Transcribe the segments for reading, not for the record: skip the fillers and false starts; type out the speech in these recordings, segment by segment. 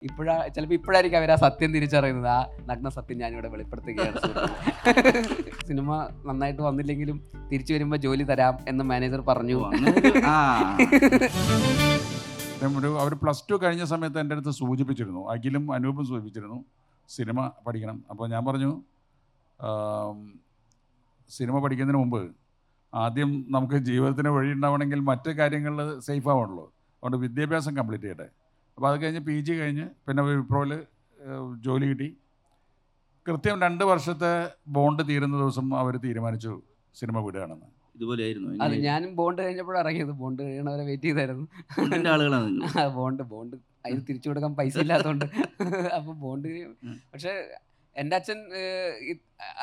ചിലപ്പോൾ ഇപ്പോഴായിരിക്കും അവർ ആ സത്യം തിരിച്ചറിയുന്നത്. ആ നഗ്ന സത്യം ഞാനിവിടെ വെളിപ്പെടുത്തുകയാണ്. സിനിമ നന്നായിട്ട് വന്നില്ലെങ്കിലും തിരിച്ചു വരുമ്പോൾ ജോലി തരാം എന്ന് മാനേജർ പറഞ്ഞു. അവർ +2 കഴിഞ്ഞ സമയത്ത് എൻ്റെ അടുത്ത് സൂചിപ്പിച്ചിരുന്നു, അഖിലും അനൂപും സൂചിപ്പിച്ചിരുന്നു സിനിമ പഠിക്കണം. അപ്പോൾ ഞാൻ പറഞ്ഞു, സിനിമ പഠിക്കുന്നതിന് മുമ്പ് ആദ്യം നമുക്ക് ജീവിതത്തിന് വഴി ഉണ്ടാവണമെങ്കിൽ മറ്റ് കാര്യങ്ങളിൽ സേഫ് ആവണല്ലോ. അതുകൊണ്ട് വിദ്യാഭ്യാസം കംപ്ലീറ്റ് ചെയ്യട്ടെ. അപ്പോൾ അത് കഴിഞ്ഞ് PG കഴിഞ്ഞ് പിന്നെ വിപ്രോയിൽ ജോലി കിട്ടി. കൃത്യം 2 വർഷത്തെ ബോണ്ട് തീരുന്ന ദിവസം അവർ തീരുമാനിച്ചു സിനിമ വിടുകയാണെന്ന്. ഇതുപോലെയായിരുന്നു. അത് ഞാനും ബോണ്ട് കഴിഞ്ഞപ്പോഴാണ് ഇറങ്ങിയത്. ബോണ്ട് കഴിയണവരെ വെയിറ്റ് ചെയ്തായിരുന്നു. ബോണ്ട് അതിന് തിരിച്ചു കൊടുക്കാൻ പൈസ ഇല്ലാത്തതുകൊണ്ട് അപ്പോൾ ബോണ്ട്. പക്ഷേ എൻ്റെ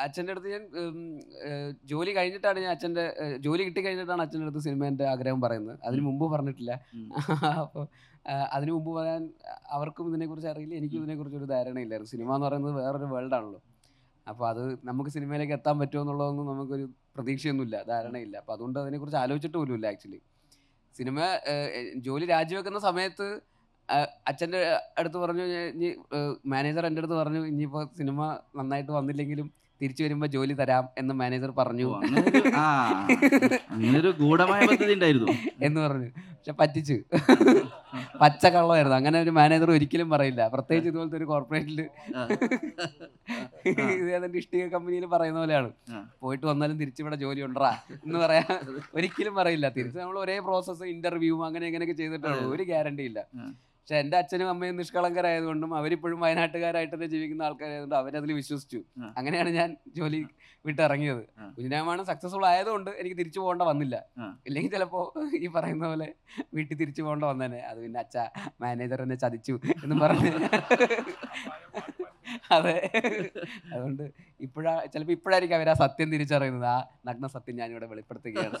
അച്ഛൻ്റെ അടുത്ത് ഞാൻ ജോലി കഴിഞ്ഞിട്ടാണ് ജോലി കിട്ടി കഴിഞ്ഞിട്ടാണ് അച്ഛൻ്റെ അടുത്ത് സിനിമേൻ്റെ ആഗ്രഹം പറയുന്നത്. അതിന് മുമ്പ് പറഞ്ഞിട്ടില്ല. അപ്പോൾ അതിന് മുമ്പ് പറയാൻ അവർക്കും ഇതിനെക്കുറിച്ച് അറിയില്ല, എനിക്കും ഇതിനെക്കുറിച്ച് ഒരു ധാരണയില്ലായിരുന്നു. സിനിമ എന്ന് പറയുന്നത് വേറൊരു വേൾഡാണല്ലോ. അപ്പോൾ അത് നമുക്ക് സിനിമയിലേക്ക് എത്താൻ പറ്റുമോ എന്നുള്ളതൊന്നും നമുക്കൊരു പ്രതീക്ഷയൊന്നുമില്ല, ധാരണയില്ല. അപ്പോൾ അതുകൊണ്ട് അതിനെക്കുറിച്ച് ആലോചിച്ചിട്ട് പോലുമില്ല. ആക്ച്വലി സിനിമ ജോലി രാജിവെക്കുന്ന സമയത്ത് അച്ഛൻ്റെ അടുത്ത് പറഞ്ഞു, ഇനി മാനേജർ എൻ്റെ അടുത്ത് പറഞ്ഞു, ഇനിയിപ്പോൾ സിനിമ നന്നായിട്ട് വന്നില്ലെങ്കിലും തിരിച്ചു വരുമ്പോൾ ജോലി തരാം എന്ന് മാനേജർ പറഞ്ഞു എന്ന് പറഞ്ഞു. പക്ഷെ പറ്റിച്ചു. പച്ചക്കള്ളമായിരുന്നു. അങ്ങനെ ഒരു മാനേജർ ഒരിക്കലും പറയില്ല, പ്രത്യേകിച്ച് ഇതുപോലത്തെ ഒരു കോർപ്പറേറ്റിൽ. ഇത് ഏതാണ്ട് ഇഷ്ടിക കമ്പനിയിൽ പറയുന്ന പോലെയാണ്, പോയിട്ട് വന്നാലും തിരിച്ചിവിടെ ജോലി ഉണ്ടറാ എന്ന് പറയാൻ ഒരിക്കലും പറയില്ല. തിരിച്ച് നമ്മൾ ഒരേ പ്രോസസ്സ്, ഇന്റർവ്യൂ അങ്ങനെ ഇങ്ങനെയൊക്കെ ചെയ്തിട്ടുള്ളൂ, ഒരു ഗ്യാരണ്ടി ഇല്ല. പക്ഷെ എൻ്റെ അച്ഛനും അമ്മയും നിഷ്കളങ്കരായതുകൊണ്ടും അവരിപ്പോഴും വയനാട്ടുകാരായിട്ട് തന്നെ ജീവിക്കുന്ന ആൾക്കാരായതുകൊണ്ട് അവരതിൽ വിശ്വസിച്ചു. അങ്ങനെയാണ് ഞാൻ ജോലി വിട്ടിറങ്ങിയത്. കുഞ്ഞിരാമാണ് സക്സസ്ഫുൾ ആയതുകൊണ്ട് എനിക്ക് തിരിച്ചു പോകേണ്ട വന്നില്ല. ഇല്ലെങ്കിൽ ചിലപ്പോൾ ഈ പറയുന്ന പോലെ വീട്ടിൽ തിരിച്ചു പോകേണ്ട വന്നേനെ. അത് പിന്നെ മാനേജർ എന്നെ ചതിച്ചു എന്ന് പറഞ്ഞ്. അതെ, അതുകൊണ്ട് ചിലപ്പോൾ ഇപ്പോഴായിരിക്കും അവർ ആ സത്യം തിരിച്ചറിയുന്നത്. ആ നഗ്ന സത്യം ഞാനിവിടെ വെളിപ്പെടുത്തുകയാണ്.